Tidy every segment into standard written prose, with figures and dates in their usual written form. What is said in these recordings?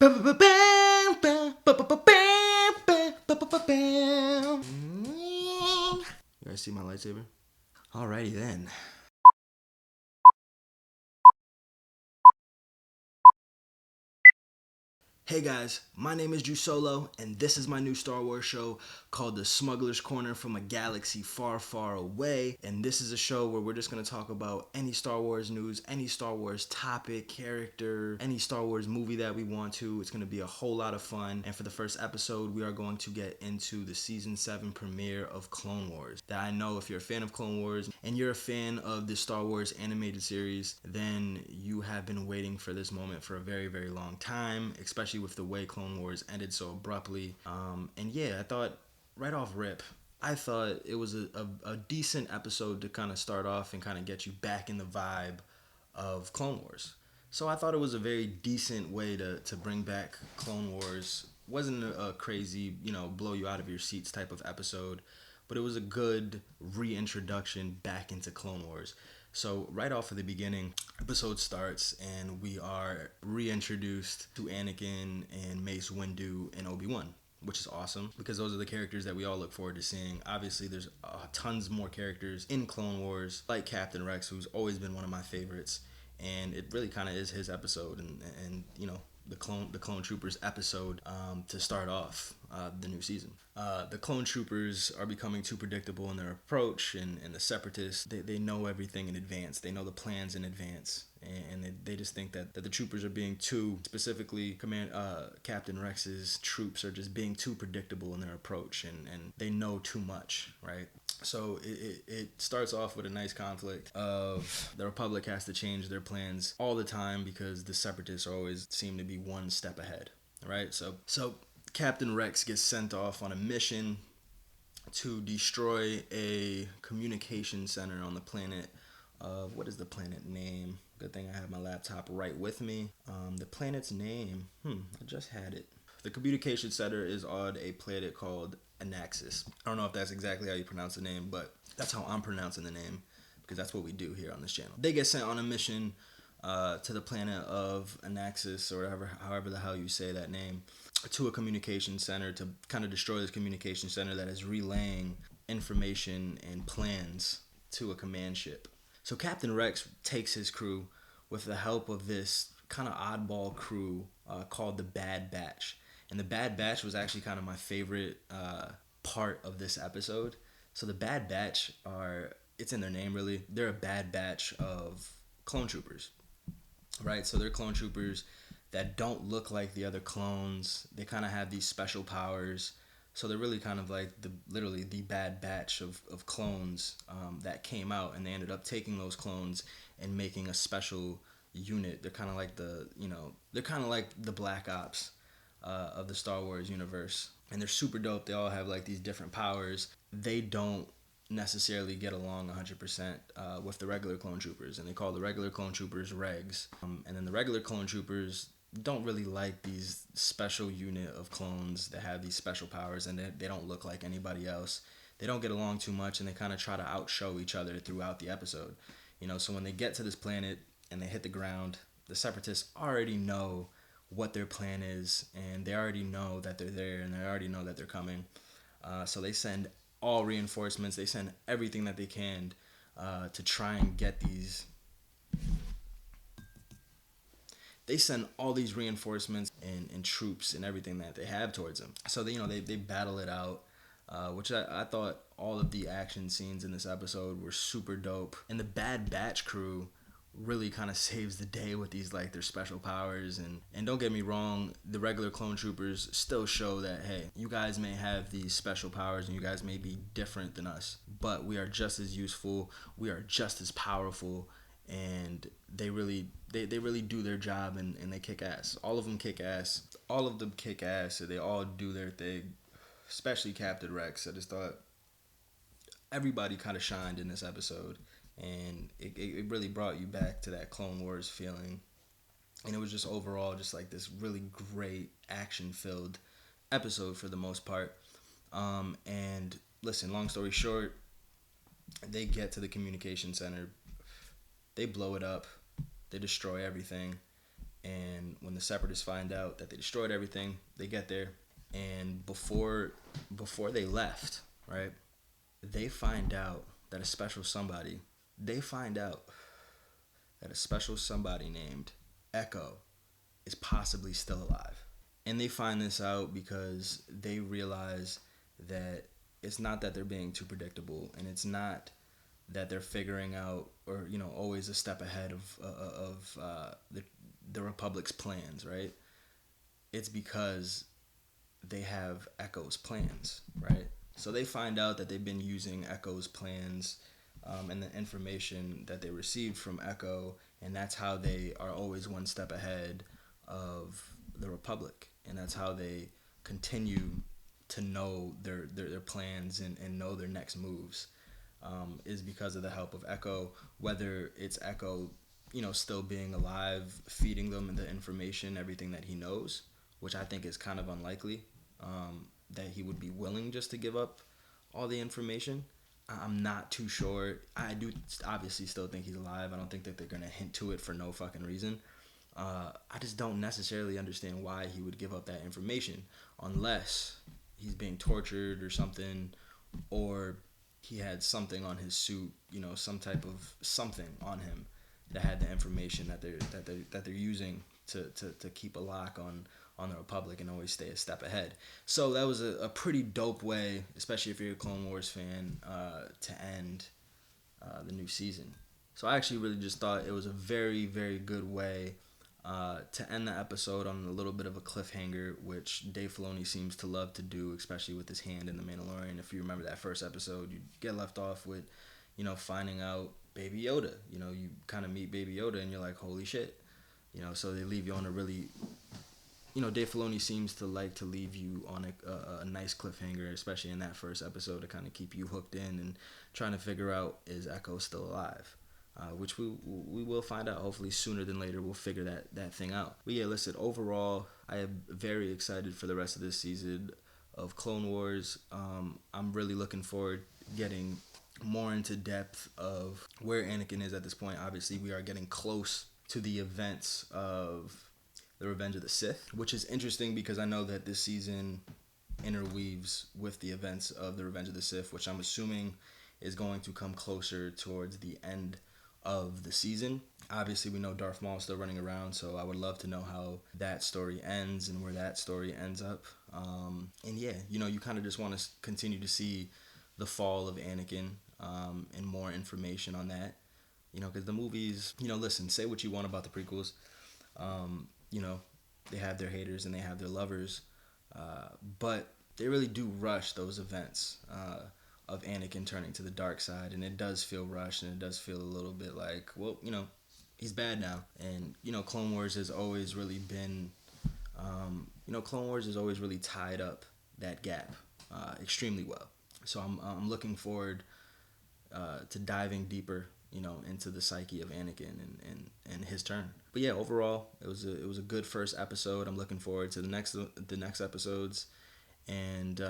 You guys see my lightsaber? Alrighty then. Hey guys, my name is Drew Solo, and this is my new Star Wars show called The Smugglers Corner from a Galaxy Far, Far Away. And this is a show where we're just going to talk about any Star Wars news, any Star Wars topic, character, any Star Wars movie that we want to. It's going to be a whole lot of fun. And for the first episode, we are going to get into the Season 7 premiere of Clone Wars. That I know if you're a fan of Clone Wars and you're a fan of the Star Wars animated series, then you have been waiting for this moment for a very, very long time, especially with the way Clone Wars ended so abruptly. And yeah, I thought right off rip, I thought it was a decent episode to kind of start off and kind of get you back in the vibe of Clone Wars. So I thought it was a very decent way to bring back Clone Wars. Wasn't a crazy, blow you out of your seats type of episode, but it was a good reintroduction back into Clone Wars. So right off of the beginning, episode starts and we are reintroduced to Anakin and Mace Windu and Obi-Wan, which is awesome because those are the characters that we all look forward to seeing. Obviously, there's tons more characters in Clone Wars, like Captain Rex, who's always been one of my favorites, and it really kind of is his episode, and the Clone Troopers episode to start off the new season. The Clone Troopers are becoming too predictable in their approach, and the Separatists, they know everything in advance. They know the plans in advance, and they just think that the Troopers are being too, specifically Captain Rex's troops are just being too predictable in their approach, and they know too much, right? So it starts off with a nice conflict of the Republic has to change their plans all the time because the Separatists always seem to be one step ahead, right? So Captain Rex gets sent off on a mission to destroy a communication center on the planet of, what is the planet name? Good thing I have my laptop right with me. The planet's name, I just had it. The communication center is on a planet called Anaxis. I don't know if that's exactly how you pronounce the name, but that's how I'm pronouncing the name because that's what we do here on this channel. They get sent on a mission to the planet of Anaxis, or however the hell you say that name, to a communication center to kind of destroy this communication center that is relaying information and plans to a command ship. So Captain Rex takes his crew with the help of this kind of oddball crew called the Bad Batch. And the Bad Batch was actually kind of my favorite part of this episode. So the Bad Batch it's in their name really, they're a bad batch of clone troopers, right? So they're clone troopers that don't look like the other clones. They kind of have these special powers. So they're really kind of like literally the Bad Batch of clones that came out, and they ended up taking those clones and making a special unit. They're kind of like the Black Ops of the Star Wars universe, and they're super dope. They all have like these different powers. They don't necessarily get along 100% with the regular clone troopers, and they call the regular clone troopers regs. And then the regular clone troopers don't really like these special unit of clones that have these special powers, and they don't look like anybody else. They don't get along too much, and they kind of try to outshow each other throughout the episode. So when they get to this planet and they hit the ground, the Separatists already know what their plan is, and they already know that they're there, and they already know that they're coming. So they send all reinforcements. They send everything that they can to try and get these. They send all these reinforcements and troops and everything that they have towards them. So they battle it out, which I thought all of the action scenes in this episode were super dope. And the Bad Batch crew really kind of saves the day with these like their special powers, and don't get me wrong, the regular clone troopers still show that, hey, you guys may have these special powers and you guys may be different than us, but we are just as useful, we are just as powerful, and they really do their job, and they kick ass. All of them kick ass, so they all do their thing, especially Captain Rex. I just thought everybody kind of shined in this episode, and it really brought you back to that Clone Wars feeling. And it was just overall just like this really great action-filled episode for the most part. And listen, long story short, they get to the communication center, they blow it up, they destroy everything, And when the Separatists find out that they destroyed everything, they get there, and before they left, right, they find out that a special somebody. They find out that a special somebody named Echo is possibly still alive. And they find this out because they realize that it's not that they're being too predictable, and it's not that they're figuring out, or always a step ahead of the Republic's plans, right? It's because they have Echo's plans, right? So they find out that they've been using Echo's plans, and the information that they received from Echo, and that's how they are always one step ahead of the Republic, and that's how they continue to know their plans, and know their next moves, is because of the help of Echo. Whether it's Echo, still being alive, feeding them the information, everything that he knows, which I think is kind of unlikely, that he would be willing just to give up all the information. I'm not too sure. I do obviously still think he's alive. I don't think that they're going to hint to it for no fucking reason. I just don't necessarily understand why he would give up that information, unless he's being tortured or something, or he had something on his suit, some type of something on him that had the information that they're using to keep a lock on the Republic and always stay a step ahead. So that was a pretty dope way, especially if you're a Clone Wars fan, to end the new season. So I actually really just thought it was a very, very good way to end the episode on a little bit of a cliffhanger, which Dave Filoni seems to love to do, especially with his hand in The Mandalorian. If you remember that first episode, you get left off with, finding out Baby Yoda. You kind of meet Baby Yoda and you're like, holy shit. So they leave you on a really, Dave Filoni seems to like to leave you on a nice cliffhanger, especially in that first episode, to kind of keep you hooked in and trying to figure out, is Echo still alive? Which we will find out hopefully sooner than later. We'll figure that thing out. But yeah, listen, overall, I am very excited for the rest of this season of Clone Wars. I'm really looking forward getting more into depth of where Anakin is at this point. Obviously, we are getting close to the events of the Revenge of the Sith, which is interesting because I know that this season interweaves with the events of the Revenge of the Sith, which I'm assuming is going to come closer towards the end of the season. Obviously, we know Darth Maul is still running around, so I would love to know how that story ends and where that story ends up. And yeah, you kind of just want to continue to see the fall of Anakin, and more information on that. Because the movies, listen, say what you want about the prequels. They have their haters and they have their lovers, but they really do rush those events of Anakin turning to the dark side, and it does feel rushed, and it does feel a little bit like, well, he's bad now. And Clone Wars has always really been, Clone Wars has always really tied up that gap extremely well. So I'm looking forward to diving deeper, into the psyche of Anakin and his turn. But yeah, overall, it was a good first episode. I'm looking forward to the next episodes, and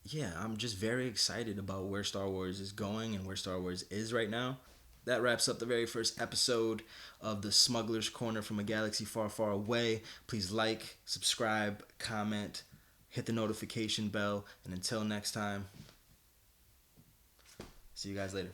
yeah, I'm just very excited about where Star Wars is going and where Star Wars is right now. That wraps up the very first episode of the Smugglers Corner from a Galaxy Far, Far Away. Please like, subscribe, comment, hit the notification bell, and until next time, see you guys later.